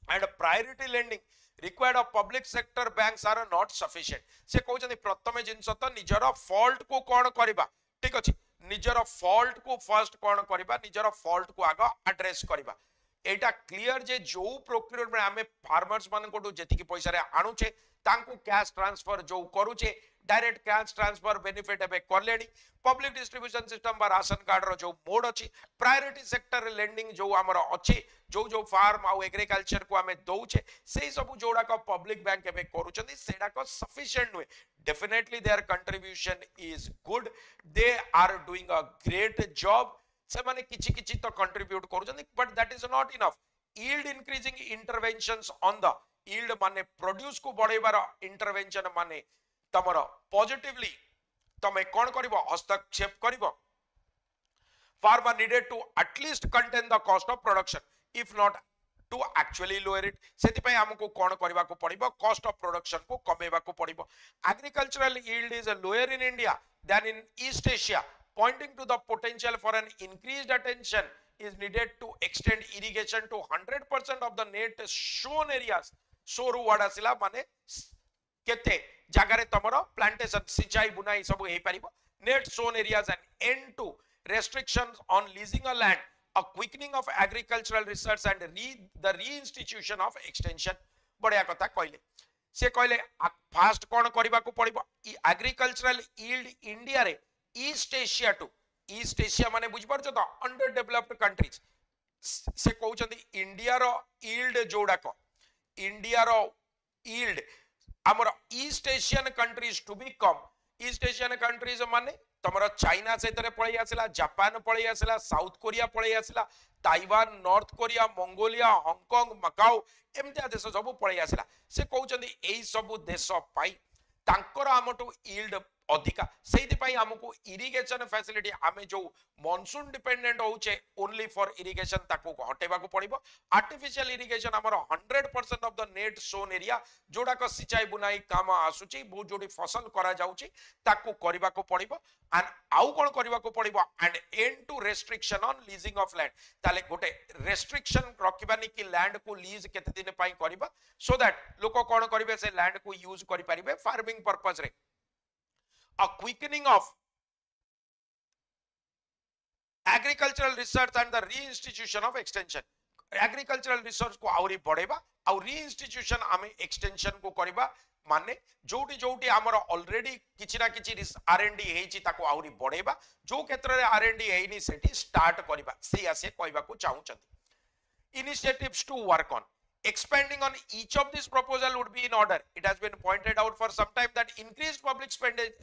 and priority lending required of public sector banks are not sufficient. से कहउछन प्रथम जिंस तो निजर फॉल्ट को कोन करिबा ठीक अछि निजर फॉल्ट को फर्स्ट कोन करिबा निजर फॉल्ट को आगा एड्रेस करिबा. एटा क्लियर जे जो प्रोक्योरमेंट आमे फार्मर्स मान को जेतिकी पैसा रे आणुचे तांको कैश ट्रांसफर जो करूचे डायरेक्ट कैश ट्रांसफर बेनिफिट एबे करलेनी पब्लिक डिस्ट्रीब्यूशन सिस्टम बा राशन कार्ड रो जो मोड अछि प्रायोरिटी सेक्टर लेंडिंग जो हमर अछि जो जो फार्म आ एग्रीकल्चर को आमे दउचे सेही सब जोडा को पब्लिक बैंक एबे करूचंदी सेडा को सफिशिएंट नुए definitely their contribution is good they are doing a great job से माने किछि किछि तो कंट्रीब्यूट करूचंदी but that is not enough yield increasing interventions on the yield माने प्रोड्यूस को बढ़ेबार इंटरवेंशन माने तमरो पॉजिटिवली तमे कोन करबो हस्तक्षेप करबो farmer needed to at least contain the cost of production if not to actually lower it सेति पय हमको कोन करबा को पड़िबो cost of production को कमेबा को पड़िबो agricultural yield is lower in India than in East Asia pointing to the potential for an increased attention is needed to extend irrigation to 100% of the net sown areas soru word asila mane kete jagare tomoro plantation सिंचाई बुनाई सब हे परिबो net sown areas and end to restrictions on leasing a land a quickening of agricultural research and the reinstitution of extension बढ़िया कथा कहले से कहले fast कोन करबा को पड़िबो agricultural yield इंडिया रे East Asia to East Asia माने बुझ परछ तो अंडर डेवलप्ड कंट्रीज से कहउछंदी इंडिया रो यील्ड जोडा को इंडिया रो यील्ड हमर East Asian countries to become East Asian countries माने तमरो चाइना से तरे पळै आसिला जापान पळै आसिला साउथ कोरिया पळै आसिला Taiwan North Korea Mongolia Hong Kong Macao एमतिया देश सब पळै आसिला से कहउछंदी एई सब देश पाई तांकर हमटू यील्ड अधिका सेति पई हमको इरिगेशन फैसिलिटी आमे जो मॉनसून डिपेंडेंट होचे ओनली फॉर इरिगेशन ताको हटेबा को पड़िबो आर्टिफिशियल इरिगेशन हमर 100% of the net sown area जोडा को सिंचाई बुनाई काम आसुची बहुत जोडी फसल करा जाउची ताको करबा को पड़िबो एंड आउ कोन करबा को पड़िबो and end to restriction on leasing of land ताले गोटे रेस्ट्रिक्शन रखिबानी कि लैंड को लीज केते दिन पई करबा सो दैट लोक कोन करबे से लैंड को यूज करि परिबे फार्मिंग पर्पस रे a quickening of agricultural research and the reinstitution of extension agricultural research को आउरी बढ़ेबा और reinstitution आमे extension को करबा माने जोटी जोटी हमर ऑलरेडी किछि ना किछि R&D हेछि ताको आउरी बढ़ेबा जो क्षेत्र रे R&D हेइनी सेठी स्टार्ट करबा से आसे कहबा को चाहूचंती initiatives to work on expanding on each of this proposal would be in order. It has been pointed out for some time that increased public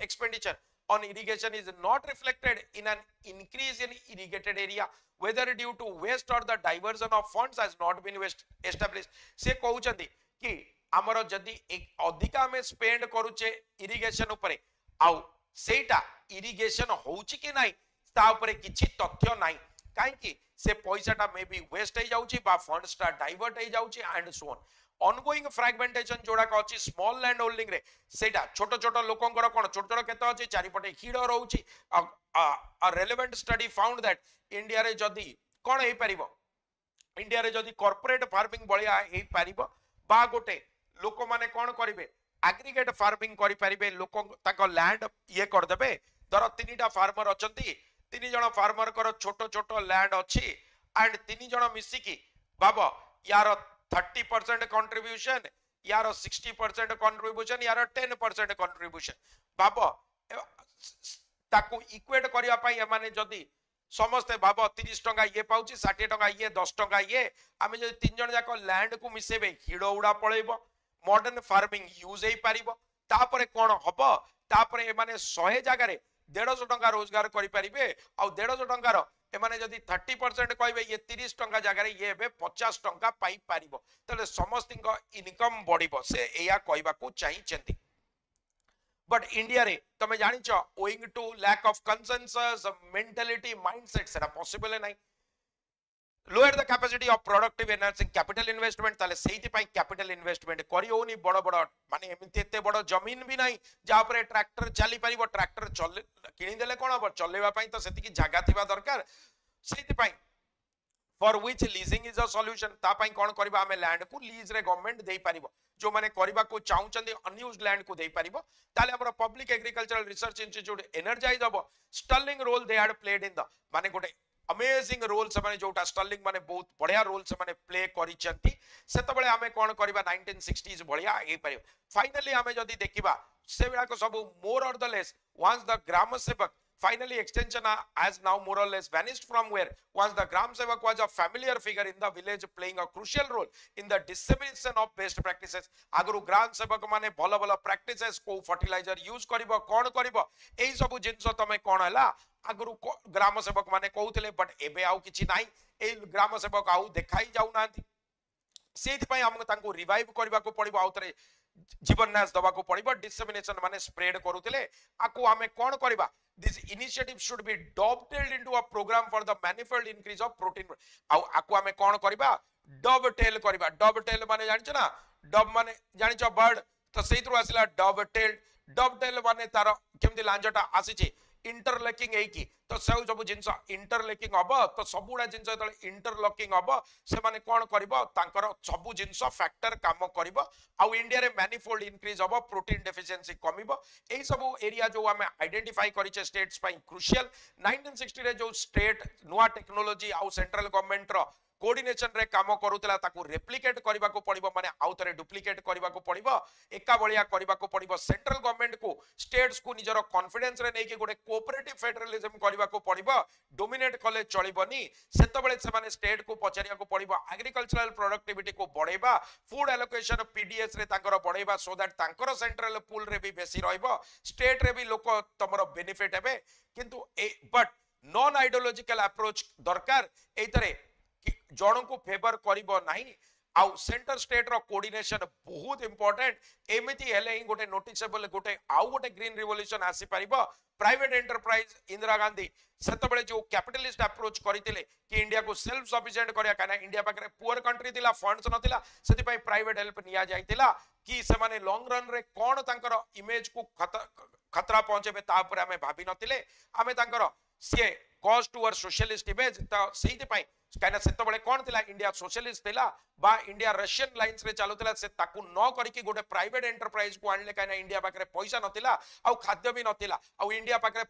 expenditure on irrigation is not reflected in an increase in irrigated area, whether due to waste or the diversion of funds has not been established. से कहउचंदी कि हमर जदी एक अधिका में spend करूचे irrigation उपरे आउ सेटा इरिगेशन होउची कि नाही ता उपरे किछि तथ्य नाही काहे कि से पैसाटा मे बी वेस्ट हो जाउची बा फंड्स टा डाइवर्ट हो जाउची and so on ongoing fragmentation जोडा का अछि स्मॉल लैंड होल्डिंग रे सेटा छोटो छोटो लोकंकर कोन छोटो छोटो केतो अछि चारि पटे हिड रहउची a relevant study found that India रे जदी कोन हे परिबो इंडिया रे जदी कॉर्पोरेट फार्मिंग बळिया हे परिबो बा गोटे लोक माने कोन करिवे एग्रीगेट फार्मिंग करि परिबे लोक ताको लैंड ये कर देबे धर तीनटा फार्मर अछंती तीन जन फार्मर कर छोटो छोटो लैंड अच्छी एंड तीन जन मिसिकी बाबा यार 30% कंट्रीब्यूशन यार 60% कंट्रीब्यूशन यार 10% कंट्रीब्यूशन बाबा ताकू इक्वेट करिया पई माने जदी समस्त बाबा 30 टंका ये पाउची 60 टंका ये 10 टंका ये आमे जदी तीन जन जाको लैंड को मिसेबे हिडो उडा पळेबो मॉडर्न फार्मिंग यूज हे पारिबो तापरे कोन हबो तापरे ए माने 100 जगह रे 150 टंका रोजगार करि परिबे आ 150 टंका रो ए माने जदी 30% कहबे ये 30 टंका जगह रे ये बे 50 टंका पाई पारिबो तले समस्त इनकम बढ़िबो से एया कहबा को चाहि चंती बट इंडिया रे तमे जानि छ owing to lack of consensus mentality mindset सेरा पॉसिबल नाही lower the capacity of productive enhancing capital investment ताले सेहिति पई कैपिटल इन्वेस्टमेंट करी होनी बड़ बड़ माने एमिते एते बड़ जमीन भी नाही जा ऊपर ट्रैक्टर चली परिबो ट्रैक्टर चले किनि देले कोन हो चलेबा पई तो सेति की जगह थिबा दरकार सेहिति पई for which leasing is a solution ता पई कोन करबा हमें लैंड को लीज रे गवर्नमेंट देई परिबो जो माने करबा को चाहउचंदी अनयूज्ड लैंड को देई परिबो ताले हमर public agricultural research institute energise हबो sterling role they had played in the माने गोटे अमेजिंग रोल से जोटा स्टर्लिंग माने बहुत बढ़िया रोल से प्ले करिसेंती सेतबेले आमे कोन करबा 1960s बढ़िया ए पारे फाइनली आमे जदी देखिबा से बेला को सब मोर और the less once the gram sevak finally extension has now more or less vanished from where once the gram sevak was a familiar figure in the village playing a crucial role in the dissemination of best practices agru gram sevak mane bhalo bhalo practices को fertilizer use करिबो कोन करिबो एई सब जिंस तमे कोन हला आगु ग्राम सेवक माने कहउतले but एबे आउ किछि नाही ए ग्राम सेवक आउ देखाई जाउ नांती सेति पई हम तांको रिवाइव करबा को पड़िबो आउतरे जीवन नाश दबा को पड़िबो डिसेमिनेशन माने स्प्रेड करूतले आकु हमें कोन करबा this initiative should be dovetailed into a program for the manifold increase of protein आउ आकु हमें कोन करबा dovetail माने जानि छ ना डब माने जानि छ बर्ड तो सेइतरु आसिला dovetail माने तार केमति लांजटा आसी छी इंटरलॉकिंग है कि तो सब जिनस इंटरलॉकिंग हबो तो सबुडा जिनस तले इंटरलॉकिंग हबो से माने कोन करबो तांकर सब जिनस फैक्टर काम करबो आ इंडिया रे मैनिफोल्ड इंक्रीज हबो प्रोटीन डेफिशिएंसी कमिबो एई सब एरिया जो हमें आइडेंटिफाई करिचे स्टेट्स पई क्रुशियल 1960 रे जो स्टेट नुवा टेक्नोलॉजी आ सेंट्रल गवर्नमेंट रो कोऑर्डिनेशन रे काम करूतला ताकू रेप्लिकेट करबा को पड़िबो माने आउतरे डुप्लिकेट करबा को पड़िबो एका बलिया करबा को पड़िबो सेंट्रल गवर्नमेंट को स्टेट्स को निजरो कॉन्फिडेंस रे नै कि गोटे कोऑपरेटिव फेडरलिज्म करबा को पड़िबो डोमिनेट कले चलिबोनी सेतबेले से माने स्टेट को पचारिया को पड़िबो एग्रीकल्चरल प्रोडक्टिविटी को बढ़ेबा फूड एलोकेशन पीडीएस रे तांकर बढ़ेबा सो दैट तांकर सेंट्रल पूल रे भी बेसी रहइबो स्टेट रे भी लोक तमरो बेनिफिट हेबे किंतु बट नॉन आइडियोलॉजिकल अप्रोच दरकार एतरे जन को फेवर करिबो नाही आउ सेंटर स्टेट रो कोऑर्डिनेशन बहुत इंपोर्टेंट एमिति हेले ही गोटे नोटिसेबल गोटे आउ गोटे ग्रीन रिवोल्यूशन आसी परिबो प्राइवेट एंटरप्राइज इंदिरा गांधी सेतबेले जो कैपिटलिस्ट अप्रोच करितिले कि इंडिया को सेल्फ सफिशिएंट करिया काना इंडिया पाखरे पुअर कंट्री थिला फंड्स नथिला सेति पई प्राइवेट हेल्प निया जाइतिला कि से माने लॉन्ग रन रे कोन तांकर इमेज को खतरा पहुंचेबे ता ऊपर हमें भाबी नथिले हमें तांकर से कॉस्ट टुअर सोशलिस्ट इमेज त सेति पई काना सेतबेले कोन थिला इंडिया सोशलिस्ट थिला बा इंडिया रशियन लाइन्स रे चालुथिला से ताकू न करिकि गोटे प्राइवेट एंटरप्राइज को आनले काना इंडिया पाखरे पैसा नथिला आ खाद्य भी नथिला आ इंडिया पाखरे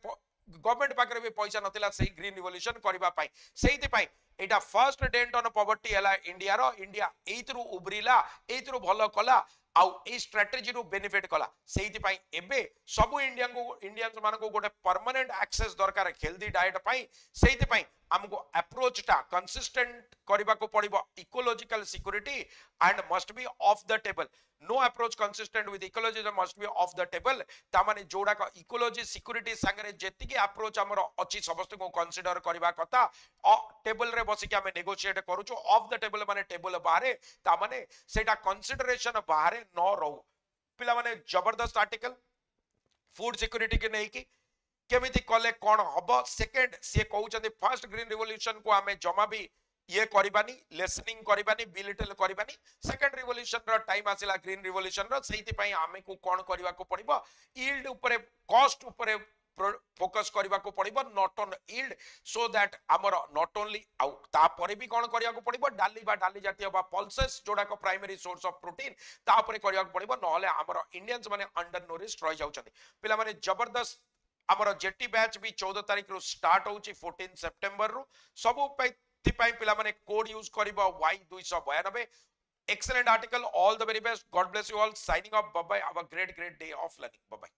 गवर्नमेंट पाखरे भी पैसा नथिला सेही ग्रीन रिवोल्यूशन करबा पई सेहिति पई एटा फर्स्ट डेंट ऑन पॉवर्टी हला इंडिया रो इंडिया एइतरु उबरिला एइतरु भलो कला आउ ए स्ट्रेटजी रो बेनिफिट कला सेहिति पई एबे सब इंडियंस मान को गोटे परमानेंट एक्सेस दरकार हेल्दी डाइट पई सेहिति पई हमको अप्रोच टा कंसिस्टेंट करबा को पड़िबो ecological security and must be off the table no approach consistent with ecology must be off the table ता माने जोडा का इकोलॉजी सिक्योरिटी संगे जेति के अप्रोच हमर अछि समस्त को कंसीडर करबा कथा टेबल रे बसी के हम नेगोशिएट करूचो ऑफ द टेबल माने टेबल बाहर ता माने सेटा कंसीडरेशन बाहर न रहू पिला माने जबरदस्त आर्टिकल फूड सिक्योरिटी के नहीं की केमिति कले कोन हबो सेकंड से कहउचंदी फर्स्ट ग्रीन रिवोल्यूशन को हमें जमा भी ये करबानी लिसनिंग करबानी बिलिटल करबानी सेकंड रिवोल्यूशन रो टाइम आसिला ग्रीन रिवोल्यूशन रो सेहिति पई हमें को कोन करबा को पड़िबो यील्ड ऊपर कॉस्ट ऊपर फोकस करबा को पड़िबो not on yield so that हमर नॉट ओनली आउ ता परे भी कोन करिया को पड़िबो डाली जातीय बा पल्सेस जोडा को प्राइमरी सोर्स ऑफ प्रोटीन ता परे करिया को पड़िबो नहले हमर इंडियंस माने अंडर नोरिश्ड रह जाउचंदी पिला माने जबरदस्त हमर जेटी बैच भी 14 तारिख रो स्टार्ट होउची 14 सितंबर रो सबु पई पिला माने कोड यूज करिबो Y292 excellent article all the very best god bless you all signing off bye bye have a great day of learning bye bye